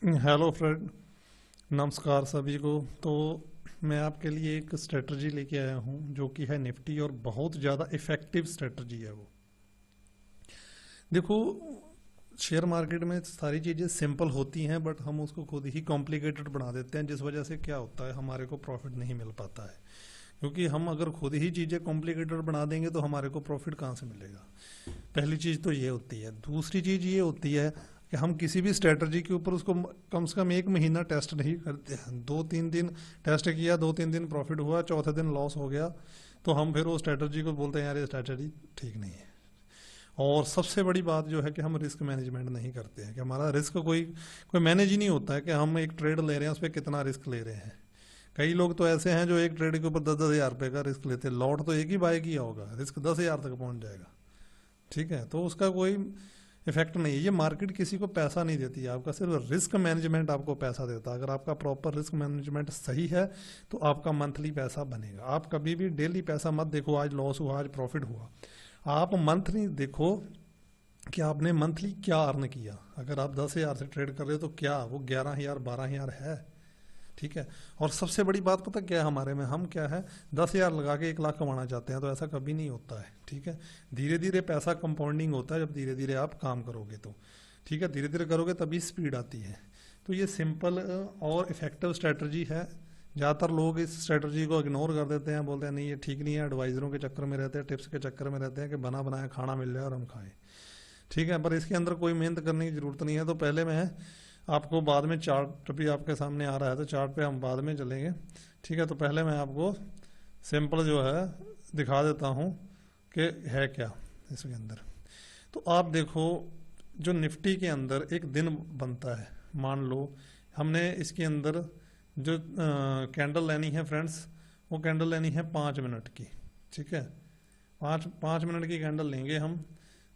Hello friend, नमस्कार सभी को। तो मैं आपके लिए एक स्ट्रेटजी लेके आया हूँ जो कि है निफ्टी और बहुत ज़्यादा इफ़ेक्टिव स्ट्रेटजी है वो। देखो, शेयर मार्केट में सारी चीज़ें सिंपल होती हैं बट हम उसको खुद ही कॉम्प्लिकेटेड बना देते हैं, जिस वजह से क्या होता है हमारे को प्रॉफिट नहीं मिल पाता है। क्योंकि हम अगर खुद ही चीज़ें कॉम्प्लिकेटेड बना देंगे तो हमारे को प्रॉफिट कहाँ से मिलेगा। पहली चीज़ तो ये होती है। दूसरी चीज़ ये होती है कि हम किसी भी स्ट्रेटजी के ऊपर उसको कम से कम एक महीना टेस्ट नहीं करते हैं। 2-3 दिन टेस्ट किया, 2-3 दिन प्रॉफिट हुआ, चौथे दिन लॉस हो गया, तो हम फिर वो स्ट्रेटजी को बोलते हैं यार ये स्ट्रेटजी ठीक नहीं है। और सबसे बड़ी बात जो है कि हम रिस्क मैनेजमेंट नहीं करते हैं, कि हमारा रिस्क कोई कोई मैनेज ही नहीं होता है कि हम एक ट्रेड ले रहे हैं उस पर कितना रिस्क ले रहे हैं। कई लोग तो ऐसे हैं जो एक ट्रेड के ऊपर 10-10 हज़ार रुपये का रिस्क लेते हैं, लॉट तो एक ही बाय किया होगा, रिस्क 10 हज़ार तक पहुंच जाएगा। ठीक है, तो उसका कोई इफेक्ट नहीं है। ये मार्केट किसी को पैसा नहीं देती है, आपका सिर्फ रिस्क मैनेजमेंट आपको पैसा देता है। अगर आपका प्रॉपर रिस्क मैनेजमेंट सही है तो आपका मंथली पैसा बनेगा। आप कभी भी डेली पैसा मत देखो, आज लॉस हुआ आज प्रॉफिट हुआ। आप मंथली देखो कि आपने मंथली क्या अर्न किया। अगर आप 10 हज़ार से ट्रेड कर रहे हो तो क्या वो 11 हज़ार 12 हज़ार है। ठीक है। और सबसे बड़ी बात पता क्या है हमारे में, हम क्या है 10 हज़ार लगा के 1 लाख कमाना चाहते हैं, तो ऐसा कभी नहीं होता है। ठीक है। धीरे धीरे पैसा कंपाउंडिंग होता है, जब धीरे धीरे आप काम करोगे तो। ठीक है, धीरे धीरे करोगे तभी स्पीड आती है। तो ये सिंपल और इफेक्टिव स्ट्रेटजी है। ज़्यादातर लोग इस स्ट्रेटजी को इग्नोर कर देते हैं, बोलते हैं नहीं ये ठीक नहीं है, एडवाइजरों के चक्कर में रहते हैं, टिप्स के चक्कर में रहते हैं कि बना बनाया खाना मिल जाए और हम खाएं। ठीक है, पर इसके अंदर कोई मेहनत करने की ज़रूरत नहीं है। तो पहले मैं आपको बाद में चार्ट भी आपके सामने आ रहा है तो चार्ट पे हम बाद में चलेंगे। ठीक है, तो पहले मैं आपको सिंपल जो है दिखा देता हूँ कि है क्या इसके अंदर। तो आप देखो, जो निफ्टी के अंदर एक दिन बनता है, मान लो हमने इसके अंदर जो कैंडल लेनी है फ्रेंड्स, वो कैंडल लेनी है 5 मिनट की। ठीक है, पाँच पाँच मिनट की कैंडल लेंगे हम।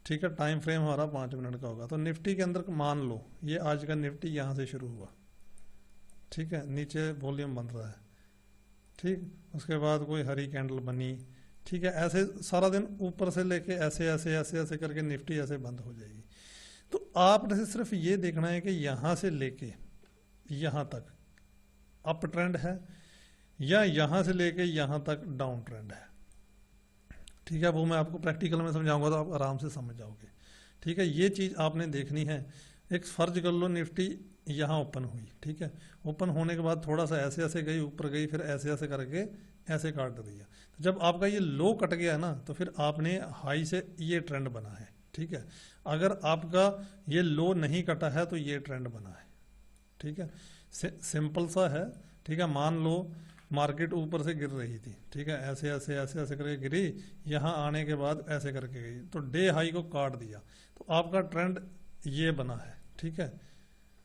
ठीक है, टाइम फ्रेम हमारा 5 मिनट का होगा। तो निफ्टी के अंदर मान लो ये आज का निफ्टी यहाँ से शुरू हुआ। ठीक है, नीचे वॉल्यूम बन रहा है। ठीक, उसके बाद कोई हरी कैंडल बनी। ठीक है, ऐसे सारा दिन ऊपर से लेके ऐसे ऐसे ऐसे ऐसे करके निफ्टी ऐसे बंद हो जाएगी। तो आपने सिर्फ ये देखना है कि यहाँ से लेके यहाँ तक अप ट्रेंड है या यहाँ से लेके यहाँ तक डाउन ट्रेंड है। ठीक है, वो मैं आपको प्रैक्टिकल में समझाऊंगा तो आप आराम से समझ जाओगे। ठीक है, ये चीज़ आपने देखनी है। एक फर्ज कर लो निफ्टी यहाँ ओपन हुई। ठीक है, ओपन होने के बाद थोड़ा सा ऐसे ऐसे गई, ऊपर गई, फिर ऐसे ऐसे करके ऐसे काट दिया। तो जब आपका ये लो कट गया ना तो फिर आपने हाई से ये ट्रेंड बना है। ठीक है, अगर आपका ये लो नहीं कटा है तो ये ट्रेंड बना है। ठीक है, सिंपल सा है। ठीक है, मान लो मार्केट ऊपर से गिर रही थी। ठीक है, ऐसे ऐसे ऐसे ऐसे करके गिरी, यहाँ आने के बाद ऐसे करके गई तो डे हाई को काट दिया, तो आपका ट्रेंड ये बना है। ठीक है,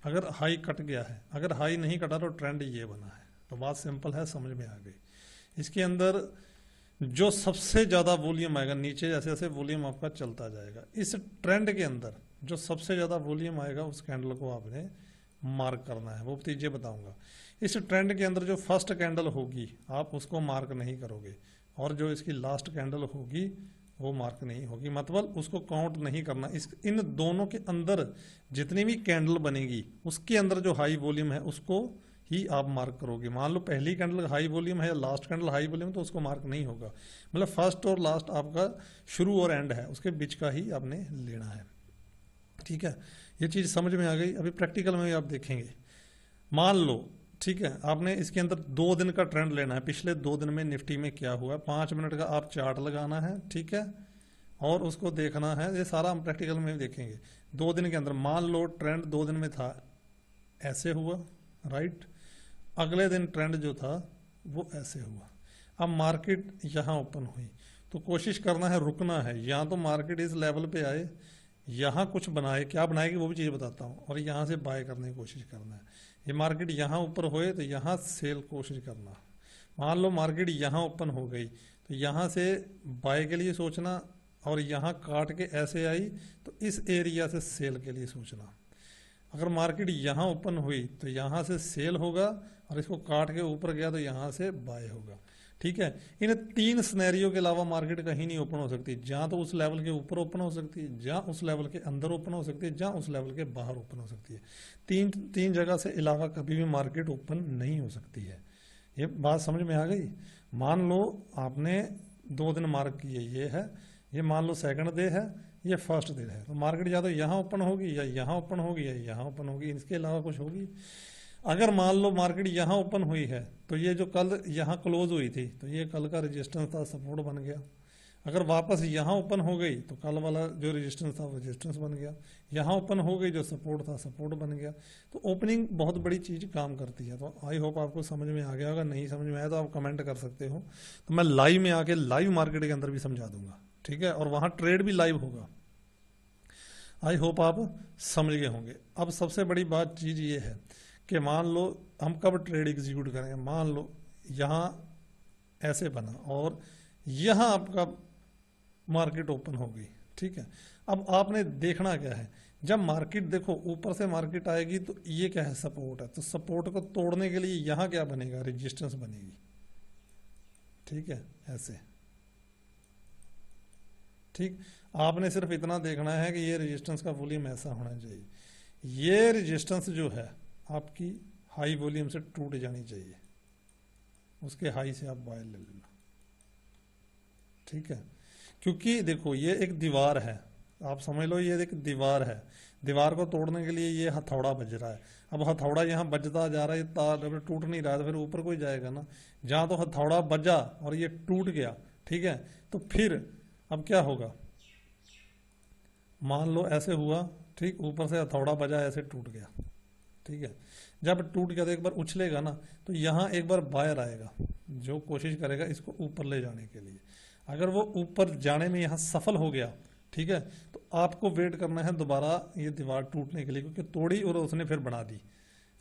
अगर हाई कट गया है, अगर हाई नहीं कटा तो ट्रेंड ये बना है। तो बात सिंपल है, समझ में आ गई। इसके अंदर जो सबसे ज़्यादा वॉल्यूम आएगा नीचे, जैसे जैसे वॉल्यूम आपका चलता जाएगा, इस ट्रेंड के अंदर जो सबसे ज़्यादा वॉल्यूम आएगा उस कैंडल को आपने मार्क करना है। वो तीजे बताऊंगा। इस ट्रेंड के अंदर जो फर्स्ट कैंडल होगी आप उसको मार्क नहीं करोगे, और जो इसकी लास्ट कैंडल होगी वो मार्क नहीं होगी, मतलब उसको काउंट नहीं करना। इन दोनों के अंदर जितनी भी कैंडल बनेगी उसके अंदर जो हाई वॉल्यूम है उसको ही आप मार्क करोगे। मान लो पहली कैंडल हाई वॉल्यूम है या लास्ट कैंडल हाई वॉल्यूम, तो उसको मार्क नहीं होगा। मतलब फर्स्ट और लास्ट आपका शुरू और एंड है, उसके बीच का ही आपने लेना है। ठीक है, ये चीज़ समझ में आ गई। अभी प्रैक्टिकल में भी आप देखेंगे। मान लो ठीक है, आपने इसके अंदर 2 दिन का ट्रेंड लेना है, पिछले 2 दिन में निफ्टी में क्या हुआ है। 5 मिनट का आप चार्ट लगाना है। ठीक है, और उसको देखना है। ये सारा हम प्रैक्टिकल में भी देखेंगे। 2 दिन के अंदर मान लो ट्रेंड 2 दिन में था, ऐसे हुआ, राइट। अगले दिन ट्रेंड जो था वो ऐसे हुआ। अब मार्केट यहाँ ओपन हुई तो कोशिश करना है रुकना है, या तो मार्केट इस लेवल पे आए, यहाँ कुछ बनाए, क्या बनाएगी वो भी चीज़ बताता हूँ, और यहाँ से बाय करने की कोशिश करना है। ये मार्केट यहाँ ऊपर होए तो यहाँ सेल कोशिश करना। मान लो मार्केट यहाँ ओपन हो गई तो यहाँ से बाय के लिए सोचना, और यहाँ काट के ऐसे आई तो इस एरिया से सेल के लिए सोचना। अगर मार्केट यहाँ ओपन हुई तो यहाँ से सेल होगा, और इसको काट के ऊपर गया तो यहाँ से बाय होगा। ठीक है। इन 3 सिनेरियो के अलावा मार्केट कहीं नहीं ओपन हो सकती। जहां तो उस लेवल के ऊपर ओपन हो सकती है, जहां उस लेवल के अंदर ओपन हो सकती है, जहां उस लेवल के बाहर ओपन हो सकती है। तीन तीन जगह से अलावा कभी भी मार्केट ओपन नहीं हो सकती है। ये बात समझ में आ गई। मान लो आपने 2 दिन मार्क किए, ये है, ये मान लो सेकंड डे है, ये फर्स्ट डे है, तो मार्केट या तो यहाँ ओपन होगी या यहाँ ओपन होगी या यहाँ ओपन होगी, इसके अलावा कुछ होगी। अगर मान लो मार्केट यहाँ ओपन हुई है तो ये जो कल यहाँ क्लोज हुई थी तो ये कल का रेजिस्टेंस था, सपोर्ट बन गया। अगर वापस यहाँ ओपन हो गई तो कल वाला जो रेजिस्टेंस था वो रेजिस्टेंस बन गया। यहाँ ओपन हो गई, जो सपोर्ट था सपोर्ट बन गया। तो ओपनिंग बहुत बड़ी चीज़ काम करती है। तो आई होप आपको समझ में आ गया होगा। नहीं समझ में आया तो आप कमेंट कर सकते हो, तो मैं लाइव में आके लाइव मार्केट के अंदर भी समझा दूंगा, ठीक है। और वहाँ ट्रेड भी लाइव होगा। आई होप आप समझ गए होंगे। अब सबसे बड़ी बात चीज़ ये है कि मान लो हम कब ट्रेड एग्जीक्यूट करेंगे। मान लो यहाँ ऐसे बना और यहाँ आपका मार्केट ओपन हो गई, ठीक है। अब आपने देखना क्या है, जब मार्केट देखो ऊपर से मार्केट आएगी तो ये क्या है, सपोर्ट है। तो सपोर्ट को तोड़ने के लिए यहाँ क्या बनेगा, रेजिस्टेंस बनेगी, ठीक है, ऐसे, ठीक। आपने सिर्फ इतना देखना है कि ये रेजिस्टेंस का वॉल्यूम ऐसा होना चाहिए। ये रेजिस्टेंस जो है आपकी हाई वॉल्यूम से टूट जानी चाहिए, उसके हाई से आप बाय ले लेना, ठीक है। क्योंकि देखो ये एक दीवार है, आप समझ लो ये एक दीवार है। दीवार को तोड़ने के लिए ये हथौड़ा बज रहा है। अब हथौड़ा यहाँ बजता जा रहा है, तार अगर टूट नहीं रहा है तो फिर ऊपर कोई जाएगा ना। जहाँ तो हथौड़ा बजा और ये टूट गया, ठीक है, तो फिर अब क्या होगा, मान लो ऐसे हुआ, ठीक, ऊपर से हथौड़ा बजा, ऐसे टूट गया, ठीक है। जब टूट गया तो एक बार उछलेगा ना, तो यहाँ एक बार बायर आएगा जो कोशिश करेगा इसको ऊपर ले जाने के लिए। अगर वो ऊपर जाने में यहाँ सफल हो गया, ठीक है, तो आपको वेट करना है दोबारा ये दीवार टूटने के लिए, क्योंकि तोड़ी और उसने फिर बना दी।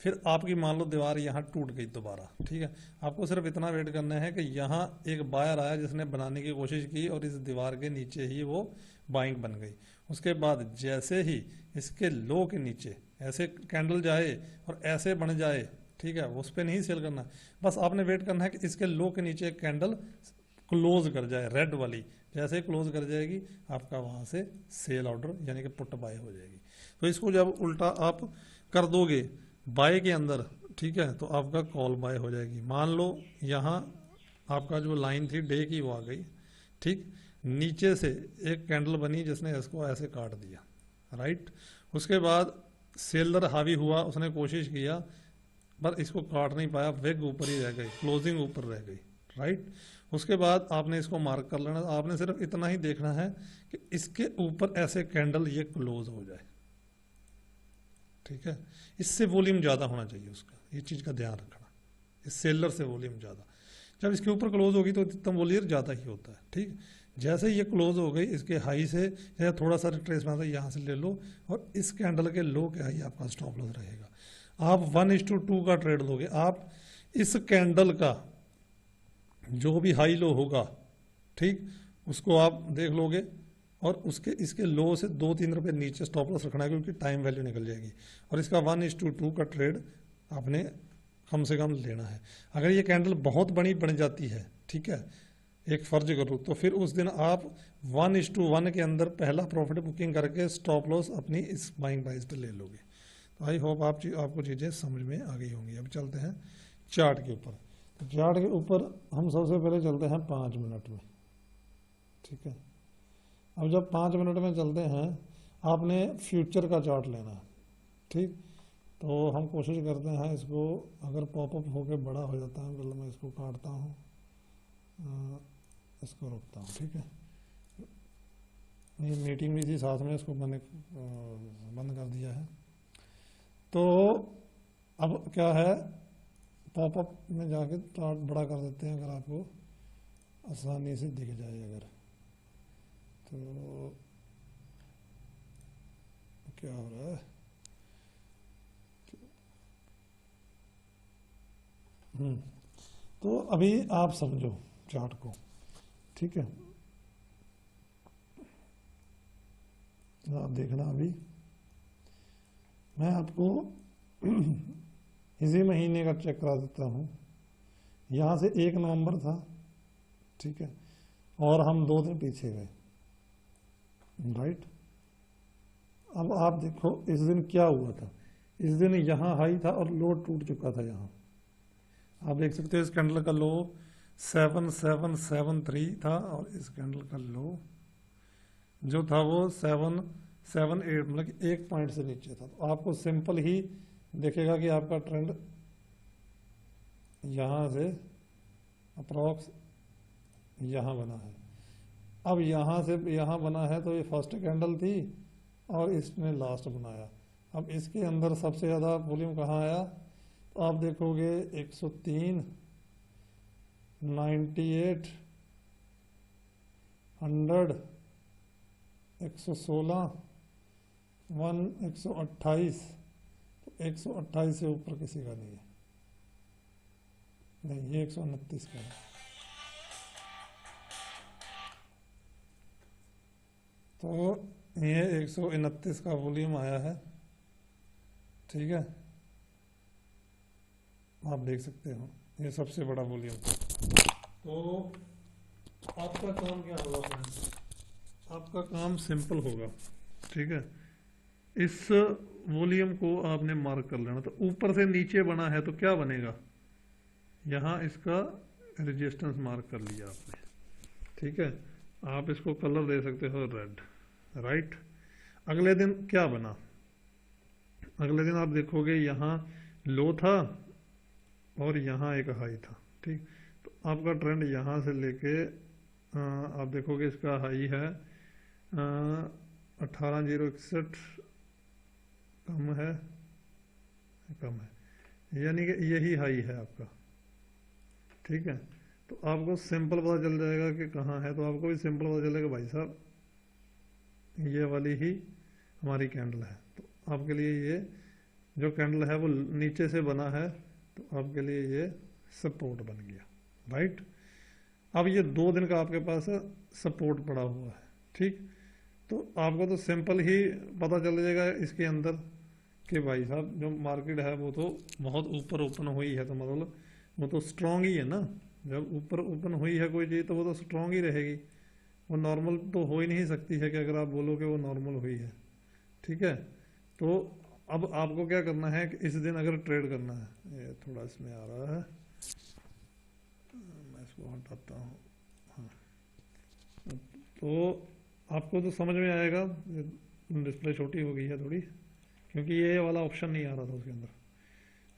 फिर आपकी मान लो दीवार यहाँ टूट गई दोबारा, ठीक है। आपको सिर्फ इतना वेट करना है कि यहाँ एक बायर आया जिसने बनाने की कोशिश की और इस दीवार के नीचे ही वो बाइंग बन गई। उसके बाद जैसे ही इसके लो के नीचे ऐसे कैंडल जाए और ऐसे बन जाए, ठीक है, उस पर नहीं सेल करना। बस आपने वेट करना है कि इसके लो के नीचे एक कैंडल क्लोज कर जाए, रेड वाली। जैसे ही क्लोज कर जाएगी आपका वहां से सेल ऑर्डर यानी कि पुट बाय हो जाएगी। तो इसको जब उल्टा आप कर दोगे बाय के अंदर, ठीक है, तो आपका कॉल बाय हो जाएगी। मान लो यहाँ आपका जो लाइन थी डे की वो आ गई, ठीक, नीचे से एक कैंडल बनी जिसने इसको ऐसे काट दिया, राइट। उसके बाद सेलर हावी हुआ, उसने कोशिश किया पर इसको काट नहीं पाया, वेग ऊपर ही रह गई, क्लोजिंग ऊपर रह गई, राइट। उसके बाद आपने इसको मार्क कर लेना। आपने सिर्फ इतना ही देखना है कि इसके ऊपर ऐसे कैंडल ये क्लोज हो जाए, ठीक है। इससे वॉल्यूम ज़्यादा होना चाहिए उसका, ये चीज़ का ध्यान रखना। इस सेलर से वॉल्यूम ज़्यादा, जब इसके ऊपर क्लोज होगी तो इतना वॉल्यूम ज़्यादा ही होता है, ठीक। जैसे ये क्लोज हो गई इसके हाई से या थोड़ा सा रिट्रेस बना, यहाँ से ले लो और इस कैंडल के लो के हाई आपका स्टॉप लॉस रहेगा। आप 1:2 का ट्रेड लोगे। आप इस कैंडल का जो भी हाई लो होगा, ठीक, उसको आप देख लोगे और उसके इसके लो से 2-3 रुपए नीचे स्टॉप लॉस रखना है, क्योंकि टाइम वैल्यू निकल जाएगी। और इसका 1:2 का ट्रेड आपने कम से कम लेना है। अगर ये कैंडल बहुत बड़ी बन जाती है, ठीक है, एक फर्ज करो, तो फिर उस दिन आप 1:1 के अंदर पहला प्रॉफिट बुकिंग करके स्टॉप लॉस अपनी इस बाइंग प्राइस पे ले लोगे। तो आई होप आपको चीज़ें समझ में आ गई होंगी। अब चलते हैं चार्ट के ऊपर। तो चार्ट के ऊपर हम सबसे पहले चलते हैं 5 मिनट में, ठीक है। अब जब 5 मिनट में चलते हैं, आपने फ्यूचर का चार्ट लेना है, ठीक। तो हम कोशिश करते हैं इसको, अगर पॉपअप होके बड़ा हो जाता है, मतलब मैं इसको काटता हूँ, इसको रोकता हूँ, ठीक है। ये मीटिंग भी थी साथ में, इसको मैंने बंद कर दिया है। तो अब क्या है, पॉपअप में जाके चार्ट बड़ा कर देते हैं, अगर आपको आसानी से दिख जाए अगर, तो क्या हो रहा है, तो अभी आप समझो चार्ट को, ठीक है। आप देखना, अभी मैं आपको इसी महीने का चेक करा देता हूँ। यहाँ से 1 नवंबर था, ठीक है, और हम 2 दिन पीछे गए, राइट। अब आप देखो इस दिन क्या हुआ था, इस दिन यहाँ हाई था और लो टूट चुका था यहाँ। आप देख सकते हो इस कैंडल का लो 7773 था और इस कैंडल का लो जो था वो 778, मतलब कि 1 पॉइंट से नीचे था। तो आपको सिंपल ही देखेगा कि आपका ट्रेंड यहाँ से अप्रॉक्स यहाँ बना है। अब यहाँ से यहाँ बना है तो ये फर्स्ट कैंडल थी और इसने लास्ट बनाया। अब इसके अंदर सबसे ज़्यादा वॉल्यूम कहाँ आया, तो आप देखोगे 103, 98, 100, 116, 128। तो 128 से ऊपर किसी का नहीं है, नहीं ये 129 का है। तो ये 129 का वॉल्यूम आया है, ठीक है, आप देख सकते हो ये सबसे बड़ा वॉल्यूम। तो आपका काम क्या होगा फ्रेंड्स, आपका काम सिंपल होगा, ठीक है। इस वॉल्यूम को आपने मार्क कर लेना। तो ऊपर से नीचे बना है तो क्या बनेगा, यहाँ इसका रेजिस्टेंस मार्क कर लिया आपने, ठीक है। आप इसको कलर दे सकते हो रेड, राइट। अगले दिन क्या बना, अगले दिन आप देखोगे यहाँ लो था और यहाँ एक हाई था, ठीक। तो आपका ट्रेंड यहाँ से लेके आप देखोगे इसका हाई है 18061, कम है, कम है, यानी कि यही हाई है आपका, ठीक है। तो आपको सिंपल पता चल जाएगा कि कहाँ है। तो आपको भी सिंपल पता चलेगा भाई साहब ये वाली ही हमारी कैंडल है। तो आपके लिए ये जो कैंडल है वो नीचे से बना है, तो आपके लिए ये सपोर्ट बन गया, राइट। अब ये 2 दिन का आपके पास सपोर्ट पड़ा हुआ है, ठीक। तो आपको तो सिंपल ही पता चल जाएगा इसके अंदर कि भाई साहब जो मार्केट है वो तो बहुत ऊपर ओपन हुई है, तो मतलब वो तो स्ट्रांग ही है ना। जब ऊपर ओपन हुई है कोई चीज़ तो वो तो स्ट्रांग ही रहेगी, वो नॉर्मल तो हो ही नहीं सकती है कि अगर आप बोलो कि वो नॉर्मल हुई है, ठीक है। तो अब आपको क्या करना है कि इस दिन अगर ट्रेड करना है, ये थोड़ा इसमें आ रहा है, मैं इसको हटाता हूँ, हाँ। तो आपको तो समझ में आएगा, डिस्प्ले छोटी हो गई है थोड़ी क्योंकि ये वाला ऑप्शन नहीं आ रहा था उसके अंदर।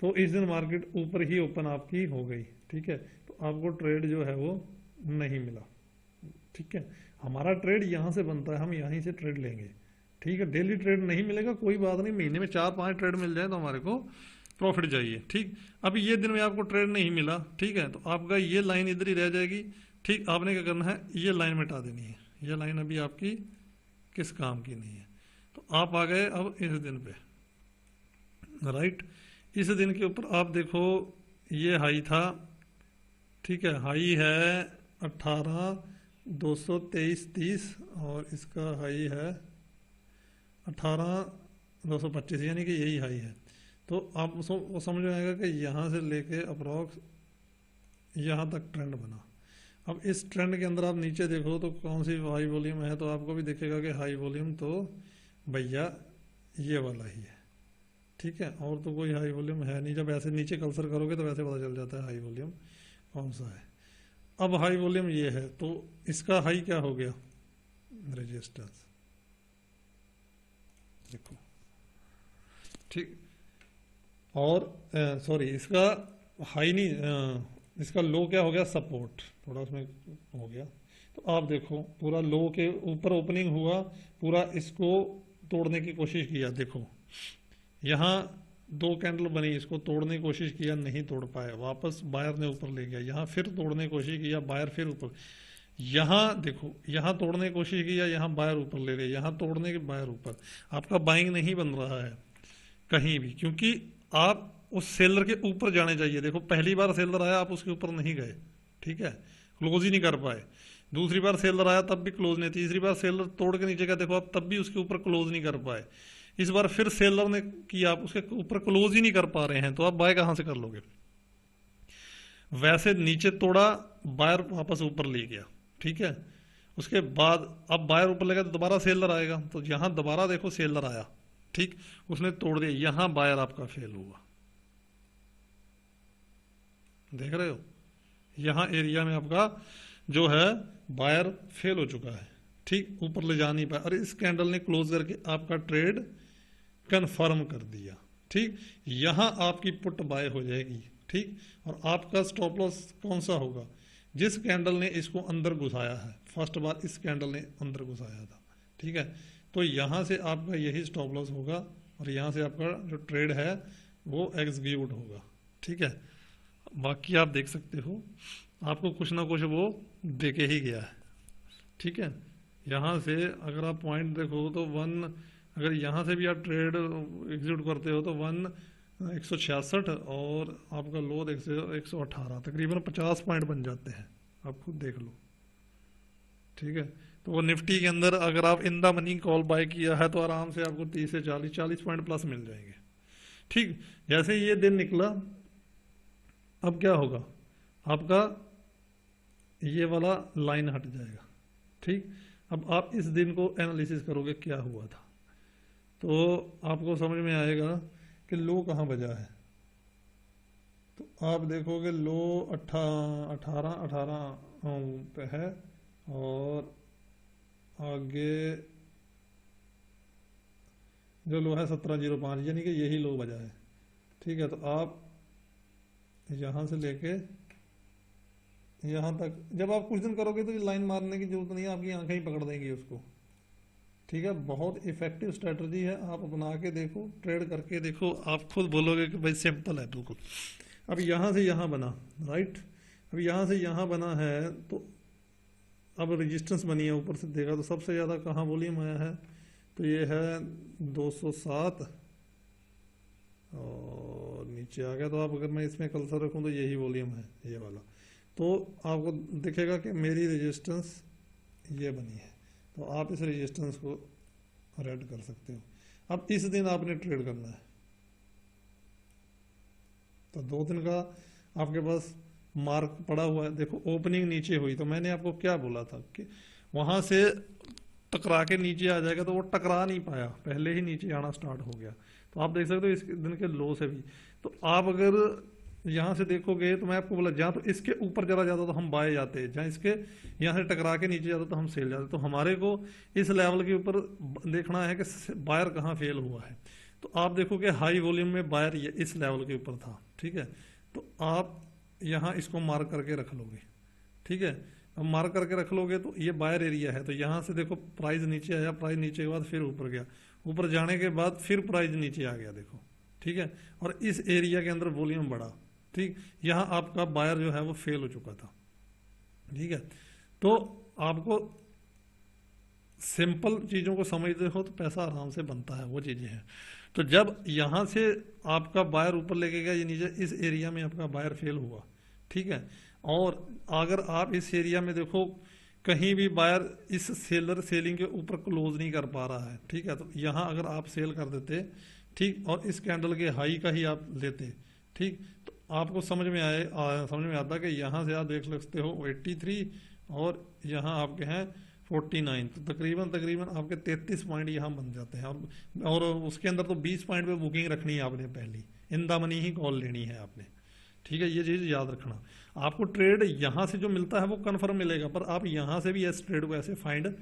तो इस दिन मार्केट ऊपर ही ओपन आपकी हो गई, ठीक है। तो आपको ट्रेड जो है वो नहीं मिला, ठीक है। हमारा ट्रेड यहाँ से बनता है, हम यहीं से ट्रेड लेंगे, ठीक है। डेली ट्रेड नहीं मिलेगा कोई बात नहीं, महीने में 4-5 ट्रेड मिल जाए तो हमारे को प्रॉफिट चाहिए, ठीक। अभी ये दिन में आपको ट्रेड नहीं मिला, ठीक है, तो आपका ये लाइन इधर ही रह जाएगी, ठीक। आपने क्या करना है, ये लाइन मिटा देनी है, ये लाइन अभी आपकी किस काम की नहीं है। तो आप आ गए अब इस दिन पे, राइट। इस दिन के ऊपर आप देखो ये हाई था, ठीक है, हाई है 18,223.30 और इसका हाई है 18,225, यानी कि यही हाई है। तो आप वो समझ में आएगा कि यहाँ से लेके अप्रॉक्स यहाँ तक ट्रेंड बना। अब इस ट्रेंड के अंदर आप नीचे देखो तो कौन सी हाई वॉल्यूम है, तो आपको भी दिखेगा कि हाई वॉल्यूम तो भैया ये वाला ही है, ठीक है, और तो कोई हाई वॉल्यूम है नहीं। जब ऐसे नीचे कल्सर करोगे तो वैसे पता चल जाता है हाई वॉल्यूम कौन सा है। अब हाई वॉल्यूम ये है, तो इसका हाई क्या हो गया, रेजिस्टेंस देखो, ठीक। और सॉरी इसका हाई नहीं, इसका लो क्या हो गया, सपोर्ट, थोड़ा उसमें हो गया। तो आप देखो पूरा लो के ऊपर ओपनिंग हुआ, पूरा इसको तोड़ने की कोशिश किया, देखो यहाँ 2 कैंडल बनी, इसको तोड़ने की कोशिश किया, नहीं तोड़ पाया, वापस बायर ने ऊपर ले गया, यहाँ फिर तोड़ने की कोशिश किया, बायर फिर ऊपर, यहाँ देखो यहाँ तोड़ने की कोशिश किया, यहाँ बायर ऊपर ले गए, यहाँ तोड़ने के बायर ऊपर। आपका बाइंग नहीं बन रहा है कहीं भी, क्योंकि आप उस सेलर के ऊपर जाने चाहिए। देखो पहली बार सेलर आया आप उसके ऊपर नहीं गए, ठीक है, क्लोज ही नहीं कर पाए। दूसरी बार सेलर आया तब भी क्लोज नहीं, तीसरी बार सेलर तोड़ के नीचे गया, देखो आप तब भी उसके ऊपर क्लोज नहीं कर पाए। इस बार फिर सेलर ने किया, आप उसके ऊपर क्लोज ही नहीं कर पा रहे हैं, तो आप बाय कहां से कर लोगे। वैसे नीचे तोड़ा, बायर वापस ऊपर ले गया, ठीक है। उसके बाद अब बायर ऊपर ले गया तो दोबारा सेलर आएगा, तो यहां दोबारा देखो सेलर आया, ठीक, उसने तोड़ दिया, यहां बायर आपका फेल हुआ, देख रहे हो, यहां एरिया में आपका जो है बायर फेल हो चुका है, ठीक, ऊपर ले जा नहीं पाया, और इस कैंडल ने क्लोज करके आपका ट्रेड कंफर्म कर दिया, ठीक। यहां आपकी पुट बाय हो जाएगी, ठीक, और आपका स्टॉप लॉस कौन सा होगा, जिस कैंडल ने इसको अंदर घुसाया है, फर्स्ट बार इस कैंडल ने अंदर घुसाया था, ठीक है। तो यहां से आपका यही स्टॉप लॉस होगा, और यहां से आपका जो ट्रेड है वो एग्जीक्यूट होगा, ठीक है। बाकी आप देख सकते हो, आपको कुछ ना कुछ वो दे के ही गया है, ठीक है। यहाँ से अगर आप पॉइंट देखो तो वन, अगर यहाँ से भी आप ट्रेड एग्जीक्यूट करते हो तो 166 और आपका लो 118, तकरीबन 50 पॉइंट बन जाते हैं, आप खुद देख लो, ठीक है। तो वो निफ्टी के अंदर अगर आप in the money call buy किया है तो आराम से आपको 30 से 40 पॉइंट प्लस मिल जाएंगे, ठीक। जैसे ये दिन निकला, अब क्या होगा, आपका ये वाला लाइन हट जाएगा, ठीक। अब आप इस दिन को एनालिसिस करोगे क्या हुआ था, तो आपको समझ में आएगा कि लो कहाँ बजा है। तो आप देखोगे लो 18 पे है, और आगे जो लो है 1705, यानी कि यही लो बजा है, ठीक है। तो आप यहाँ से लेके यहाँ तक जब आप कुछ दिन करोगे तो ये लाइन मारने की जरूरत नहीं है, आपकी आंखें ही पकड़ देंगी उसको, ठीक है। बहुत इफेक्टिव स्ट्रेटजी है, आप अपना के देखो, ट्रेड करके देखो, आप खुद बोलोगे कि भाई सिंपल है बिल्कुल। अब यहाँ से यहाँ बना, राइट, अब यहाँ से यहाँ बना है, तो अब रेजिस्टेंस बनी है, ऊपर से देखा तो सबसे ज़्यादा कहाँ वॉल्यूम आया है, तो ये है 207, और नीचे आ गया। तो आप अगर मैं इसमें कर्सर रखूँ तो यही वॉल्यूम है, ये वाला, तो आपको दिखेगा कि मेरी रेजिस्टेंस ये बनी है, तो आप इस रेजिस्टेंस को रेड कर सकते हो। अब इस दिन आपने ट्रेड करना है, तो 2 दिन का आपके पास मार्क पड़ा हुआ है, देखो ओपनिंग नीचे हुई, तो मैंने आपको क्या बोला था कि वहां से टकरा के नीचे आ जाएगा, तो वो टकरा नहीं पाया, पहले ही नीचे आना स्टार्ट हो गया। तो आप देख सकते हो इस दिन के लो से भी, तो आप अगर यहाँ से देखोगे तो मैं आपको बोला, जहाँ तो इसके ऊपर चला जाता तो हम बाय जाते, जहाँ इसके यहाँ से टकरा के नीचे जाता तो हम सेल जाते। तो हमारे को इस लेवल के ऊपर देखना है कि बायर कहाँ फेल हुआ है। तो आप देखोगे हाई वॉल्यूम में बायर इस लेवल के ऊपर था, ठीक है। तो आप यहाँ इसको मार्क करके रख लोगे, ठीक है। अब मार्क करके रख लोगे तो ये बायर एरिया है, तो यहाँ से देखो प्राइस नीचे आया, प्राइस नीचे के बाद फिर ऊपर गया, ऊपर जाने के बाद फिर प्राइस नीचे आ गया, देखो, ठीक है। और इस एरिया के अंदर वॉल्यूम बढ़ा, ठीक, यहाँ आपका बायर जो है वो फेल हो चुका था, ठीक है। तो आपको सिंपल चीज़ों को समझते हो तो पैसा आराम से बनता है, वो चीज़ें हैं। तो जब यहाँ से आपका बायर ऊपर लेके गया, ये नीचे इस एरिया में आपका बायर फेल हुआ, ठीक है। और अगर आप इस एरिया में देखो कहीं भी बायर इस सेलर सेलिंग के ऊपर क्लोज नहीं कर पा रहा है, ठीक है। तो यहाँ अगर आप सेल कर देते, ठीक, और इस कैंडल के हाई का ही आप लेते, ठीक, तो आपको समझ में आता कि यहाँ से आप देख सकते हो 83 और यहाँ आपके हैं 49, तो तकरीबन आपके 33 पॉइंट यहाँ बन जाते हैं। और उसके अंदर तो 20 पॉइंट पे बुकिंग रखनी है आपने, पहली इन द मनी ही कॉल लेनी है आपने, ठीक है। ये चीज़ याद रखना। आपको ट्रेड यहाँ से जो मिलता है वो कन्फर्म मिलेगा, पर आप यहाँ से भी इस ट्रेड को ऐसे फाइंड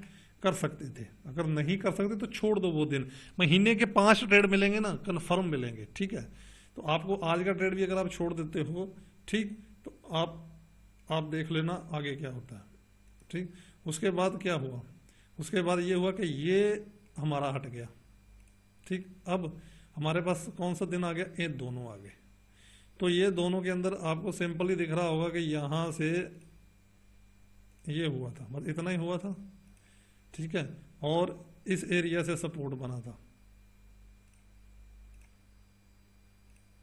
कर सकते थे। अगर नहीं कर सकते तो छोड़ दो, वो दिन महीने के 5 ट्रेड मिलेंगे ना, कन्फर्म मिलेंगे, ठीक है। तो आपको आज का ट्रेड भी अगर आप छोड़ देते हो, ठीक, तो आप देख लेना आगे क्या होता है, ठीक। उसके बाद क्या हुआ, उसके बाद ये हुआ कि ये हमारा हट गया, ठीक। अब हमारे पास कौन सा दिन आ गया, ये दोनों आ गए। तो ये दोनों के अंदर आपको सिंपली दिख रहा होगा कि यहां से ये हुआ था, बस इतना ही हुआ था, ठीक है। और इस एरिया से सपोर्ट बना था,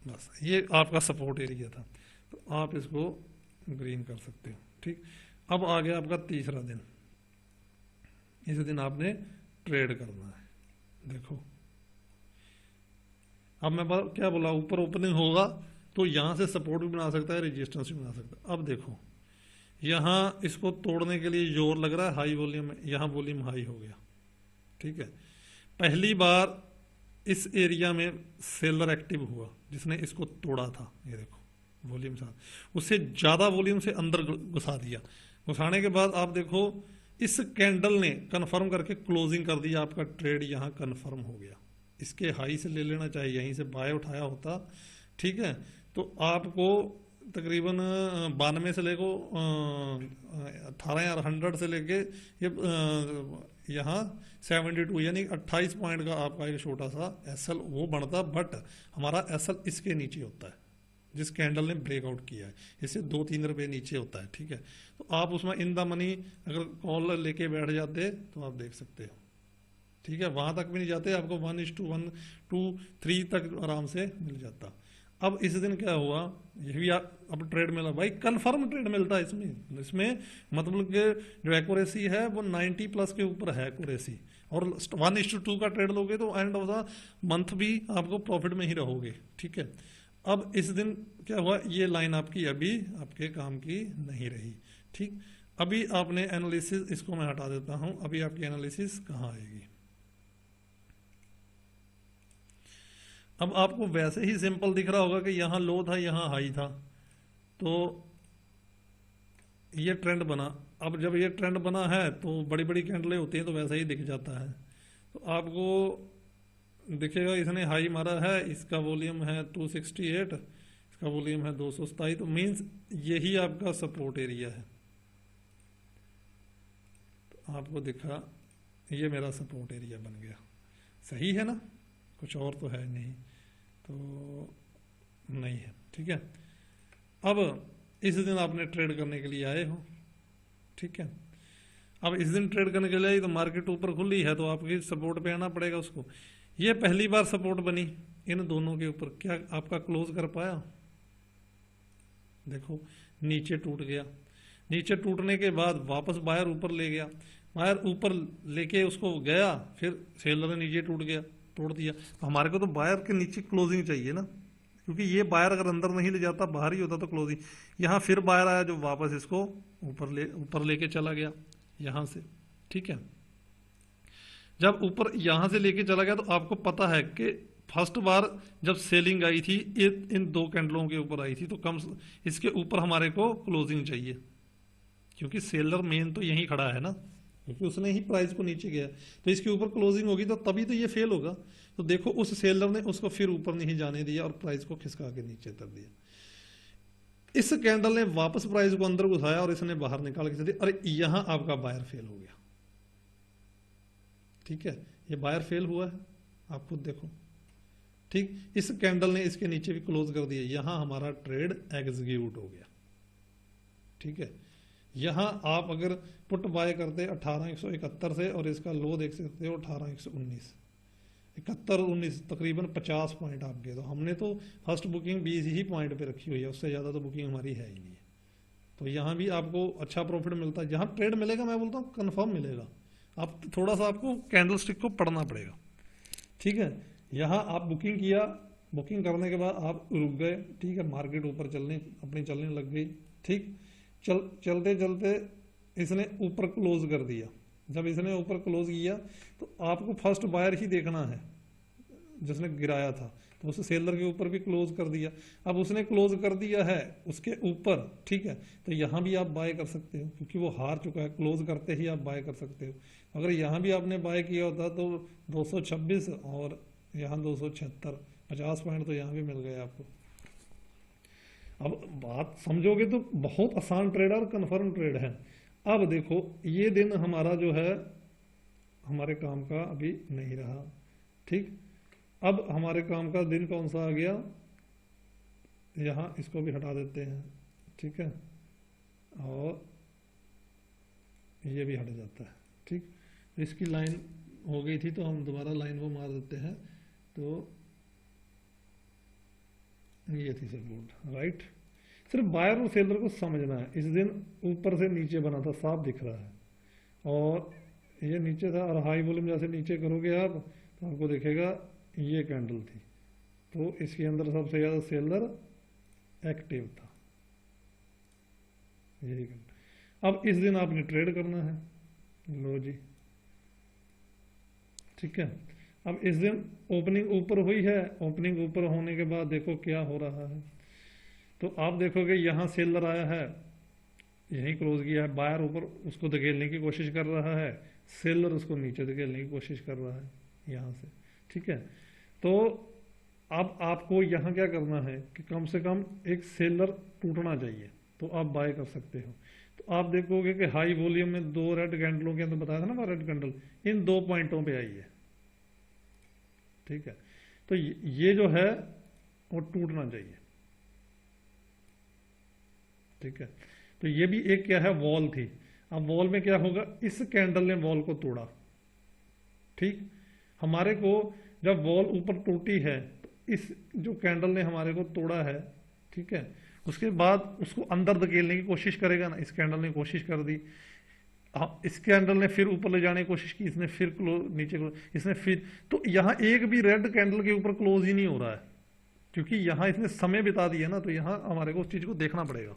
बस ये आपका सपोर्ट एरिया था। तो आप इसको ग्रीन कर सकते हो, ठीक। अब आ गया आपका तीसरा दिन, इस दिन आपने ट्रेड करना है। देखो अब मैं क्या बोला, ऊपर ओपनिंग होगा तो यहाँ से सपोर्ट भी बना सकता है, रेजिस्टेंस भी बना सकता है। अब देखो यहाँ इसको तोड़ने के लिए जोर लग रहा है, हाई वॉल्यूम में, यहाँ वॉल्यूम हाई हो गया, ठीक है। पहली बार इस एरिया में सेलर एक्टिव हुआ जिसने इसको तोड़ा था, ये देखो वॉल्यूम साथ, उससे ज़्यादा वॉल्यूम से अंदर घुसा दिया। घुसाने के बाद आप देखो इस कैंडल ने कंफर्म करके क्लोजिंग कर दिया, आपका ट्रेड यहाँ कंफर्म हो गया। इसके हाई से ले लेना चाहिए, यहीं से बाय उठाया होता, ठीक है, तो आपको तकरीबन 92 से लेको 18 या 100 से लेके ये यहाँ 72 यानी 28 पॉइंट का आपका एक छोटा सा एसएल वो बनता, बट हमारा एसएल इसके नीचे होता है जिस कैंडल ने ब्रेकआउट किया है, इससे 2-3 रुपये नीचे होता है, ठीक है। तो आप उसमें इन द मनी अगर कॉल लेके बैठ जाते तो आप देख सकते हो, ठीक है, वहां तक भी नहीं जाते, आपको 1:1, 2, 3 तक आराम से मिल जाता। अब इस दिन क्या हुआ, ये भी अब ट्रेड मिला भाई, कंफर्म ट्रेड मिलता है इसमें। इसमें मतलब कि जो एक्यूरेसी है वो 90 प्लस के ऊपर है एक्यूरेसी, और 1:2 का ट्रेड लोगे तो एंड ऑफ द मंथ भी आपको प्रॉफिट में ही रहोगे, ठीक है। अब इस दिन क्या हुआ, ये लाइन आपकी अभी आपके काम की नहीं रही, ठीक। अभी आपने एनालिसिस, इसको मैं हटा देता हूं, अभी आपकी एनालिसिस कहाँ आएगी। अब आपको वैसे ही सिंपल दिख रहा होगा कि यहाँ लो था यहाँ हाई था, तो ये ट्रेंड बना। अब जब ये ट्रेंड बना है तो बड़ी बड़ी कैंडलें होती हैं तो वैसा ही दिख जाता है, तो आपको दिखेगा इसने हाई मारा है, इसका वॉल्यूम है 268, इसका वॉल्यूम है 227, तो मींस यही आपका सपोर्ट एरिया है। तो आपको दिखा ये मेरा सपोर्ट एरिया बन गया, सही है ना, कुछ और तो है नहीं, तो नहीं है, ठीक है। अब इस दिन आपने ट्रेड करने के लिए आए हो, ठीक है। अब इस दिन ट्रेड करने के लिए आई तो मार्केट ऊपर खुली है तो आपकी सपोर्ट पे आना पड़ेगा उसको। ये पहली बार सपोर्ट बनी इन दोनों के ऊपर, क्या आपका क्लोज कर पाया? देखो नीचे टूट गया, नीचे टूटने के बाद वापस बायर ऊपर ले गया, बायर ऊपर लेके उसको गया, फिर सेलर नीचे टूट गया, तोड़ दिया। तो हमारे को तो बायर के नीचे क्लोजिंग चाहिए ना, क्योंकि ये बायर अगर अंदर नहीं ले जाता, बाहर ही होता तो क्लोजिंग। यहाँ फिर बायर आया जो वापस इसको ऊपर लेके चला गया यहाँ से, ठीक है। जब ऊपर यहाँ से लेके चला गया तो आपको पता है कि फर्स्ट बार जब सेलिंग आई थी इन दो कैंडलों के ऊपर आई थी, तो कम इसके ऊपर हमारे को क्लोजिंग चाहिए, क्योंकि सेलर मेन तो यहीं खड़ा है ना, क्योंकि उसने ही प्राइस को नीचे गया, तो इसके ऊपर क्लोजिंग होगी तो तभी तो ये फेल होगा। तो देखो उस सेलर ने उसको फिर ऊपर नहीं जाने दिया और प्राइस को खिसका के नीचे कर दिया। इस कैंडल ने वापस प्राइस को अंदर घुसाया और इसने बाहर निकाल के दिया, अरे यहां आपका बायर फेल हो गया, ठीक है। ये बायर फेल हुआ है, आप खुद देखो, ठीक। इस कैंडल ने इसके नीचे भी क्लोज कर दिया, यहां हमारा ट्रेड एग्जीक्यूट हो गया, ठीक है। यहां आप अगर पुट बाय करते 18,171 से और इसका लो देख सकते हो 18,119, 71-19 तकरीबन 50 पॉइंट आपके। तो हमने तो फर्स्ट बुकिंग 20 ही पॉइंट पे रखी हुई है, उससे ज़्यादा तो बुकिंग हमारी है ही नहीं है। तो यहाँ भी आपको अच्छा प्रॉफिट मिलता है, जहाँ ट्रेड मिलेगा मैं बोलता हूँ कन्फर्म मिलेगा, आप थोड़ा सा आपको कैंडल स्टिक को पढ़ना पड़ेगा, ठीक है। यहाँ आप बुकिंग किया, बुकिंग करने के बाद आप रुक गए, ठीक है, मार्केट ऊपर अपनी चलने लग गई, ठीक। चलते चलते इसने ऊपर क्लोज कर दिया। जब इसने ऊपर क्लोज किया तो आपको फर्स्ट बायर ही देखना है जिसने गिराया था, तो उस सेलर के ऊपर भी क्लोज कर दिया। अब उसने क्लोज कर दिया है उसके ऊपर, ठीक है, तो यहाँ भी आप बाय कर सकते हो, क्योंकि वो हार चुका है, क्लोज करते ही आप बाय कर सकते हो। अगर यहाँ भी आपने बाय किया होता तो 226 और यहाँ 276, 50 पॉइंट तो यहाँ भी मिल गए आपको। अब बात समझोगे तो बहुत आसान ट्रेड और कन्फर्म ट्रेड है। अब देखो ये दिन हमारा जो है हमारे काम का अभी नहीं रहा, ठीक। अब हमारे काम का दिन कौन सा आ गया, यहाँ इसको भी हटा देते हैं, ठीक है, और ये भी हट जाता है, ठीक। इसकी लाइन हो गई थी तो हम दोबारा लाइन वो मार देते हैं, तो ये थी सपोर्ट, राइट। सिर्फ बायर और सेलर को समझना है। इस दिन ऊपर से नीचे बना था, साफ दिख रहा है, और ये नीचे था, और हाई वॉल्यूम जैसे नीचे करोगे आप तो आपको दिखेगा ये कैंडल थी, तो इसके अंदर सबसे ज़्यादा सेलर एक्टिव था, यही कैंडल। अब इस दिन आपने ट्रेड करना है, लो जी, ठीक है। अब इस दिन ओपनिंग ऊपर हुई है, ओपनिंग ऊपर होने के बाद देखो क्या हो रहा है। तो आप देखोगे यहाँ सेलर आया है, यहीं क्लोज किया है, बायर ऊपर उसको धकेलने की कोशिश कर रहा है, सेलर उसको नीचे धकेलने की कोशिश कर रहा है यहाँ से, ठीक है। तो अब आपको यहाँ क्या करना है कि कम से कम एक सेलर टूटना चाहिए, तो आप बाय कर सकते हो। तो आप देखोगे कि हाई वॉल्यूम में दो रेड कैंडलों के अंदर बताया था ना, रेड कैंडल इन दो पॉइंटों पे आई है, ठीक है। तो ये जो है वो टूटना चाहिए, ठीक है। तो ये भी एक क्या है, वॉल थी। अब वॉल में क्या होगा, इस कैंडल ने वॉल को तोड़ा, ठीक। हमारे को जब वॉल ऊपर टूटी है तो इस जो कैंडल ने हमारे को तोड़ा है, ठीक है, उसके बाद उसको अंदर धकेलने की कोशिश करेगा ना, इस कैंडल ने कोशिश कर दी, इस कैंडल ने फिर ऊपर ले जाने की कोशिश की, इसने फिर नीचे इसने फिर, तो यहाँ एक भी रेड कैंडल के ऊपर क्लोज ही नहीं हो रहा है, क्योंकि यहाँ इसने समय बिता दिया ना, तो यहाँ हमारे को उस चीज को देखना पड़ेगा,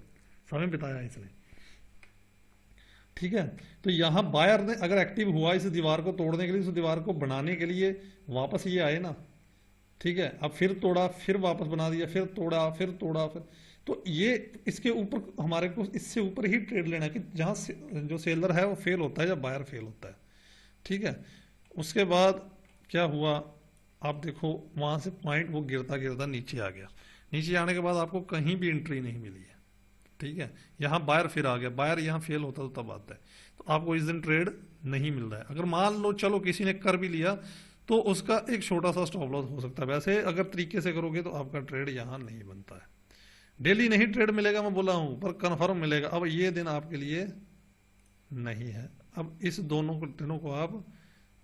समय बिताया इसने, ठीक है। तो यहाँ बायर ने अगर एक्टिव हुआ इस दीवार को तोड़ने के लिए, इस दीवार को बनाने के लिए वापस ये आए ना, ठीक है। अब फिर तोड़ा, फिर वापस बना दिया, फिर तोड़ा, फिर तोड़ा, फिर, तो ये इसके ऊपर हमारे को इससे ऊपर ही ट्रेड लेना है कि जहां जो सेलर है वो फेल होता है या बायर फेल होता है, ठीक है। उसके बाद क्या हुआ, आप देखो वहां से पॉइंट वो गिरता गिरता नीचे आ गया, नीचे आने के बाद आपको कहीं भी एंट्री नहीं मिली है, ठीक है। यहाँ बायर फिर आ गया, बायर यहाँ फेल होता तो तब आता है, तो आपको इस दिन ट्रेड नहीं मिल रहा है। अगर मान लो चलो किसी ने कर भी लिया तो उसका एक छोटा सा स्टॉप लॉस हो सकता है, वैसे अगर तरीके से करोगे तो आपका ट्रेड यहाँ नहीं बनता है। डेली नहीं ट्रेड मिलेगा मैं बोला हूं, पर कंफर्म मिलेगा। अब ये दिन आपके लिए नहीं है। अब इस दोनों दिनों को आप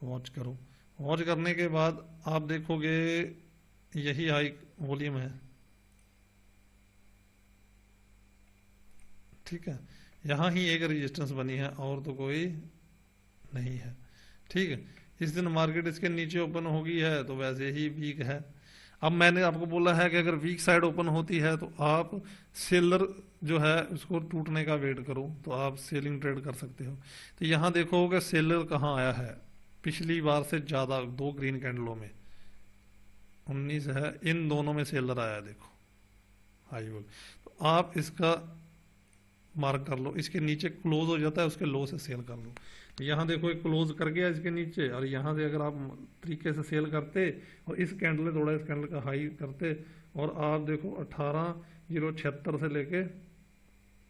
वॉच करो, वॉच करने के बाद आप देखोगे यही हाई वॉल्यूम है, ठीक है। यहाँ ही एक रेजिस्टेंस बनी है और तो कोई नहीं है, ठीक है। इस दिन मार्केट इसके नीचे ओपन होगी है तो वैसे ही वीक है। अब मैंने आपको बोला है कि अगर वीक साइड ओपन होती है तो आप सेलर जो है उसको टूटने का वेट करो, तो आप सेलिंग ट्रेड कर सकते हो। तो यहाँ देखो कि सेलर कहाँ आया है, पिछली बार से ज्यादा दो ग्रीन कैंडलों में 19 है, इन दोनों में सेलर आया देखो हाई वोल। तो आप इसका मार्क कर लो, इसके नीचे क्लोज हो जाता है उसके लो से सेल कर लो। यहाँ देखो एक क्लोज कर गया इसके नीचे, और यहाँ से अगर आप तरीके से सेल करते और इस कैंडल ने थोड़ा इस कैंडल का हाई करते, और आप देखो 18,076 से लेके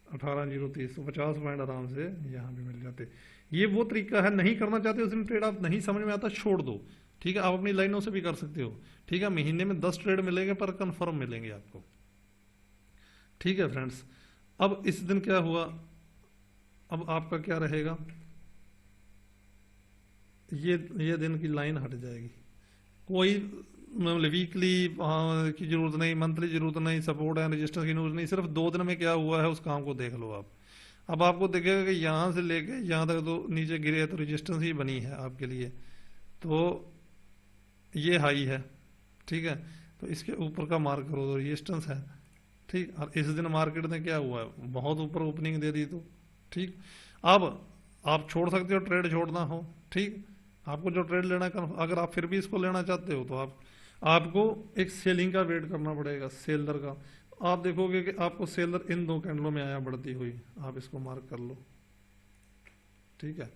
18,030 तो 50 पॉइंट आराम से यहाँ भी मिल जाते। ये वो तरीका है, नहीं करना चाहते उस दिन ट्रेड, आप नहीं समझ में आता छोड़ दो, ठीक है। आप अपनी लाइनों से भी कर सकते हो, ठीक है। महीने में 10 ट्रेड मिलेंगे पर कंफर्म मिलेंगे आपको, ठीक है फ्रेंड्स। अब इस दिन क्या हुआ, अब आपका क्या रहेगा, ये दिन की लाइन हट जाएगी, कोई मतलब वीकली की जरूरत नहीं, मंथली जरूरत नहीं, सपोर्ट एंड रेजिस्टेंस की जरूरत नहीं, सिर्फ 2 दिन में क्या हुआ है उस काम को देख लो आप। अब आपको दिखेगा कि यहाँ से लेके यहाँ तक तो नीचे गिरे तो रेजिस्टेंस ही बनी है आपके लिए, तो ये हाई है, ठीक है। तो इसके ऊपर का मार्क करो तो रेजिस्टेंस है, ठीक। और इस दिन मार्केट में क्या हुआ है, बहुत ऊपर ओपनिंग दे दी, तो ठीक। अब आप छोड़ सकते हो, ट्रेड छोड़ना हो, ठीक। आपको जो ट्रेड लेना है, अगर आप फिर भी इसको लेना चाहते हो तो आपको एक सेलिंग का वेट करना पड़ेगा, सेलर का। आप देखोगे कि आपको सेलर इन 2 कैंडलों में आया बढ़ती हुई, आप इसको मार्क कर लो, ठीक है।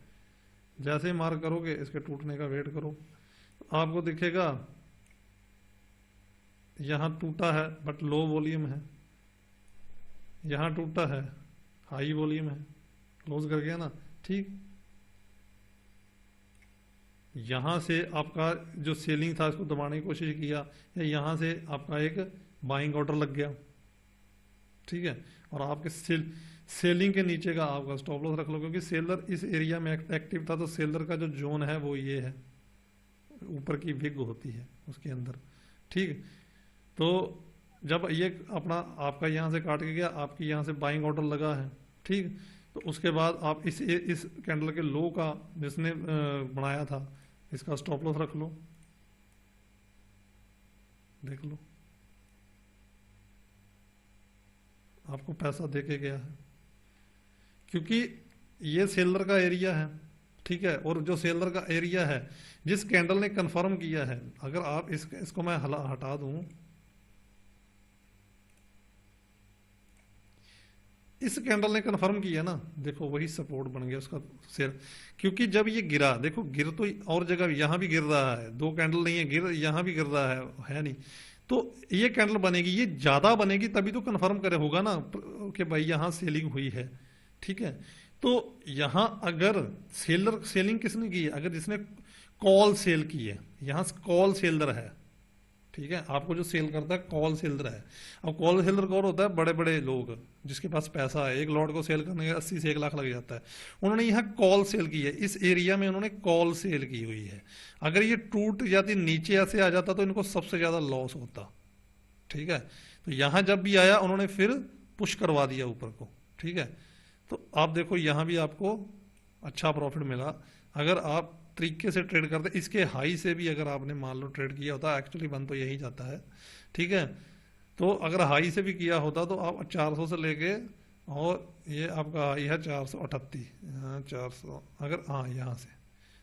जैसे ही मार्क करोगे इसके टूटने का वेट करो, आपको दिखेगा यहाँ टूटा है बट लो वॉल्यूम है, यहाँ टूटा है हाई वॉल्यूम है, क्लोज कर गया ना, ठीक। यहां से आपका जो सेलिंग था इसको दबाने की कोशिश किया, या यहां से आपका एक बाइंग ऑर्डर लग गया, ठीक है। और आपके सेलिंग के नीचे का आपका स्टॉप लॉस रख लो, क्योंकि सेलर इस एरिया में एक्टिव था, तो सेलर का जो जोन है वो ये है, ऊपर की विग होती है उसके अंदर, ठीक। तो जब ये अपना आपका यहाँ से काट के गया, आपकी यहाँ से बाइंग ऑर्डर लगा है, ठीक। तो उसके बाद आप इस कैंडल के लो का जिसने बनाया था इसका स्टॉप लॉस रख लो, देख लो, आपको पैसा दे के गया है, क्योंकि ये सेलर का एरिया है, ठीक है। और जो सेलर का एरिया है, जिस कैंडल ने कंफर्म किया है, अगर आप इसको मैं हटा दूं, इस कैंडल ने कंफर्म किया ना, देखो वही सपोर्ट बन गया उसका शेयर। क्योंकि जब ये गिरा, देखो गिर तो और जगह यहां भी गिर रहा है, दो कैंडल नहीं है, गिर यहां भी गिर रहा है नहीं। तो ये कैंडल बनेगी, ये ज्यादा बनेगी तभी तो कंफर्म करे होगा ना कि भाई यहां सेलिंग हुई है, ठीक है। तो यहां अगर सेलिंग किसने की है, अगर जिसने कॉल सेल की है, यहां कॉल सेलर है, ठीक है। आपको जो सेल करता है कॉल सेलर है। अब कॉल सेलर कौन होता है, बड़े बड़े लोग जिसके पास पैसा है, एक लॉट को सेल करने के 80 से 1 लाख लग जाता है। उन्होंने यहाँ कॉल सेल की है, इस एरिया में उन्होंने कॉल सेल की हुई है। अगर ये टूट जाती, नीचे ऐसे आ जाता, तो इनको सबसे ज्यादा लॉस होता, ठीक है। तो यहां जब भी आया उन्होंने फिर पुश करवा दिया ऊपर को, ठीक है। तो आप देखो यहां भी आपको अच्छा प्रॉफिट मिला। अगर आप तरीके से ट्रेड करते, इसके हाई से भी अगर आपने मान लो ट्रेड किया होता, एक्चुअली बन तो यही जाता है, ठीक है। तो अगर हाई से भी किया होता तो आप 400 से लेके, और ये आपका हाई है 438, 400, अगर हाँ यहाँ से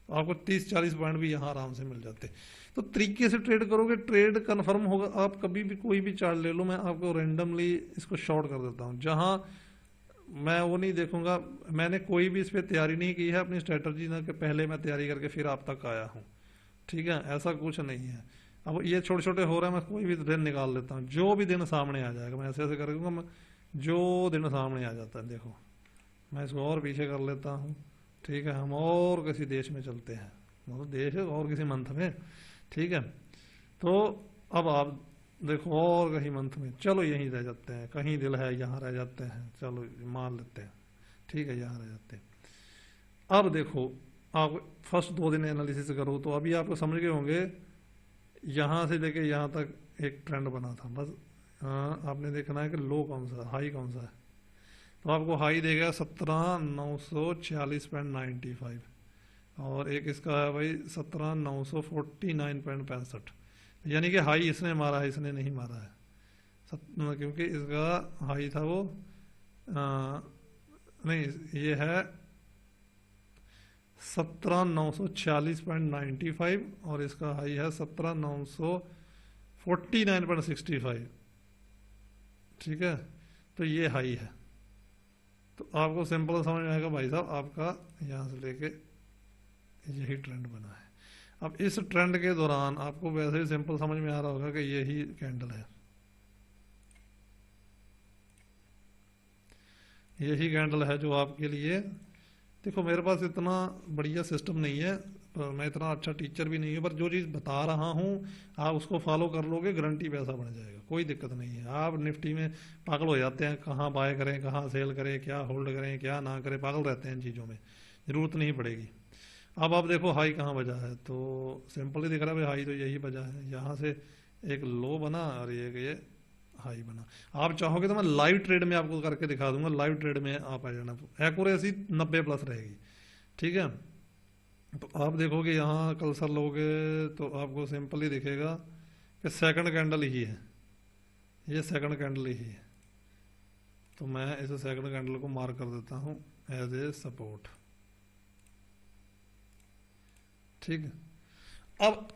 तो आपको 30-40 पॉइंट भी यहाँ आराम से मिल जाते। तो तरीके से ट्रेड करोगे, ट्रेड कन्फर्म होगा। आप कभी भी कोई भी चार्ट ले लो, मैं आपको रेंडमली इसको शॉर्ट कर देता हूँ, जहाँ मैं वो नहीं देखूंगा। मैंने कोई भी इस पर तैयारी नहीं की है अपनी स्ट्रेटजी ना, कि पहले मैं तैयारी करके फिर आप तक आया हूँ, ठीक है, ऐसा कुछ नहीं है। अब ये छोटे छोटे हो रहे हैं, मैं कोई भी दिन निकाल लेता हूँ, जो भी दिन सामने आ जाएगा मैं ऐसे ऐसे करूँगा, मैं जो दिन सामने आ जाता है। देखो मैं इसको और पीछे कर लेता हूँ, ठीक है। हम और किसी देश में चलते हैं, मतलब देश और किसी मंथ में, ठीक है। तो अब आप देखो और कहीं मंथ में, चलो यहीं रह जाते हैं, कहीं दिल है यहाँ रह जाते हैं, चलो मान लेते हैं, ठीक है, यहाँ रह जाते हैं। अब देखो आप फर्स्ट 2 दिन एनालिसिस करो तो अभी आपको समझ गए होंगे, यहाँ से लेके यहाँ तक एक ट्रेंड बना था बस। आपने देखना है कि लो कौन सा है, हाई कौन सा है। तो आपको हाई देगा 17,946.95, और एक इसका है भाई 17,949.65, यानी कि हाई इसने मारा है, इसने नहीं मारा है। क्योंकि इसका हाई था वो नहीं, ये है 17,946.95, और इसका हाई है 17,949.65, ठीक है। तो ये हाई है। तो आपको सिंपल समझ में आएगा भाई साहब, आपका यहाँ से लेके यही ट्रेंड बना है। अब इस ट्रेंड के दौरान आपको वैसे ही सिंपल समझ में आ रहा होगा कि यही कैंडल है, यही कैंडल है जो आपके लिए। देखो मेरे पास इतना बढ़िया सिस्टम नहीं है, पर मैं इतना अच्छा टीचर भी नहीं हूँ, पर जो चीज़ बता रहा हूँ आप उसको फॉलो कर लोगे, गारंटी पैसा बन जाएगा, कोई दिक्कत नहीं है। आप निफ्टी में पागल हो जाते हैं, कहाँ बाय करें, कहाँ सेल करें, क्या होल्ड करें, क्या ना करें, पागल रहते हैं इन चीज़ों में, ज़रूरत नहीं पड़ेगी। अब आप देखो हाई कहाँ बजा है, तो सिंपल ही दिख रहा है भाई, हाई तो यही बजा है, यहाँ से एक लो बना और ये हाई बना। आप चाहोगे तो मैं लाइव ट्रेड में आपको करके दिखा दूंगा, लाइव ट्रेड में आप आ जाना, एक्यूरेसी 90+ रहेगी, ठीक है। तो आप देखोगे यहाँ कलसर लोगे तो आपको सिंपल ही दिखेगा कि सेकंड कैंडल ही है, ये सेकंड कैंडल ही है। तो मैं इस सेकंड कैंडल को मार्क कर देता हूँ एज ए सपोर्ट, ठीक है। अब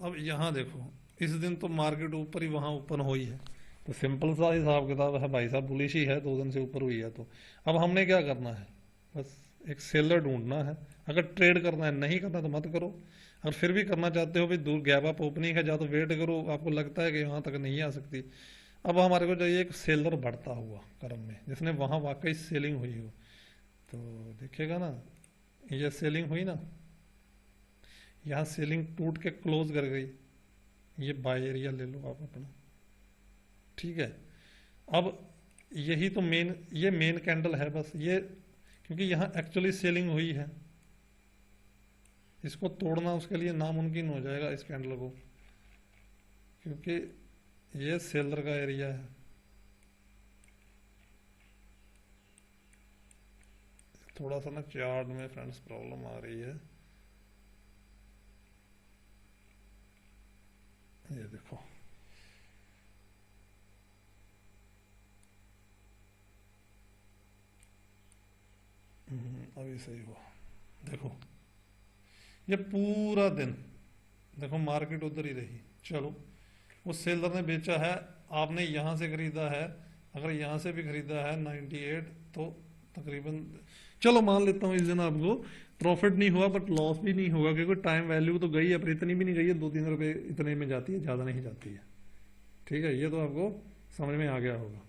अब यहाँ देखो, इस दिन तो मार्केट ऊपर ही वहाँ ओपन हुई है, तो सिंपल सा हिसाब किताब है भाई साहब, बुलिश ही है, 2 दिन से ऊपर हुई है। तो अब हमने क्या करना है, बस एक सेलर ढूंढना है। अगर ट्रेड करना है, नहीं करना तो मत करो। और फिर भी करना चाहते हो भाई, दूर गैप अप ओपनिंग है, जा तो वेट करो, आपको लगता है कि यहाँ तक नहीं आ सकती। अब हमारे को चाहिए एक सेलर बढ़ता हुआ क्रम में, जिसने वहाँ वाकई सेलिंग हुई हो। तो देखिएगा ना, ये सेलिंग हुई ना, यहाँ सेलिंग टूट के क्लोज कर गई, ये बाय एरिया ले लो आप अपना, ठीक है। अब यही तो मेन, ये मेन कैंडल है बस ये, क्योंकि यहाँ एक्चुअली सेलिंग हुई है, इसको तोड़ना उसके लिए नामुमकिन हो जाएगा इस कैंडल को, क्योंकि ये सेलर का एरिया है। थोड़ा सा ना चार्ट में फ्रेंड्स प्रॉब्लम आ रही है, ये देखो अभी सही हुआ, देखो ये पूरा दिन देखो मार्केट उधर ही रही। चलो वो सेलर ने बेचा है, आपने यहाँ से खरीदा है, अगर यहाँ से भी खरीदा है 98, तो तकरीबन चलो मान लेता हूँ इस दिन आपको प्रॉफिट नहीं हुआ बट लॉस भी नहीं होगा, क्योंकि टाइम वैल्यू तो गई है पर इतनी भी नहीं गई है, 2-3 रुपए इतने में जाती है, ज़्यादा नहीं जाती है। ठीक है, ये तो आपको समझ में आ गया होगा।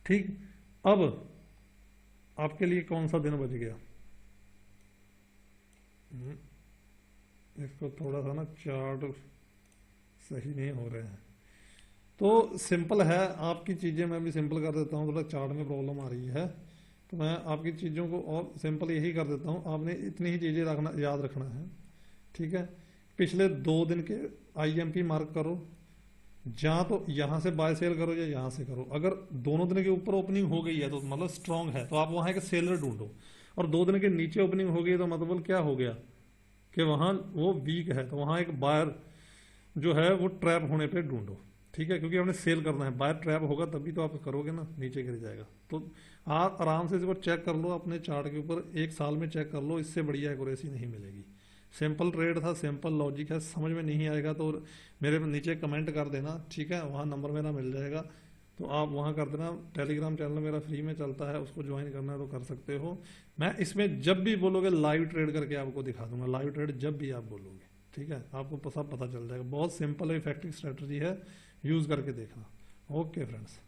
ठीक, अब आपके लिए कौन सा दिन बच गया? इसको थोड़ा सा ना चार्ट सही नहीं हो रहे हैं, तो सिंपल है आपकी चीज़ें, मैं भी सिंपल कर देता हूँ, थोड़ा चार्ट में प्रॉब्लम आ रही है तो मैं आपकी चीज़ों को और सिंपल यही कर देता हूँ। आपने इतनी ही चीज़ें रखना, याद रखना है। ठीक है, पिछले 2 दिन के आईएमपी मार्क करो, जहाँ तो यहाँ से बाय सेल करो या यहाँ से करो। अगर दोनों दिन के ऊपर ओपनिंग हो गई है तो मतलब स्ट्रांग है, तो आप वहाँ एक सेलर ढूंढो, और 2 दिन के नीचे ओपनिंग हो गई तो मतलब क्या हो गया कि वहाँ वो वीक है, तो वहाँ एक बायर जो है वो ट्रैप होने पे ढूंढो। ठीक है, क्योंकि आपने सेल करना है, बायर ट्रैप होगा तभी तो आप करोगे ना, नीचे गिर जाएगा। तो आप आराम से इसको चेक कर लो अपने चार्ट के ऊपर, 1 साल में चेक कर लो, इससे बढ़िया एक्यूरेसी नहीं मिलेगी। सिंपल ट्रेड था, सिंपल लॉजिक है, समझ में नहीं आएगा तो मेरे नीचे कमेंट कर देना। ठीक है, वहाँ नंबर मेरा मिल जाएगा, तो आप वहाँ कर देना। टेलीग्राम चैनल मेरा फ्री में चलता है, उसको ज्वाइन करना है तो कर सकते हो। मैं इसमें जब भी बोलोगे लाइव ट्रेड करके आपको दिखा दूंगा, लाइव ट्रेड जब भी आप बोलोगे। ठीक है, आपको सब पता चल जाएगा। बहुत सिंपल इफेक्टिव स्ट्रेटजी है, यूज़ करके देखना। Okay friends.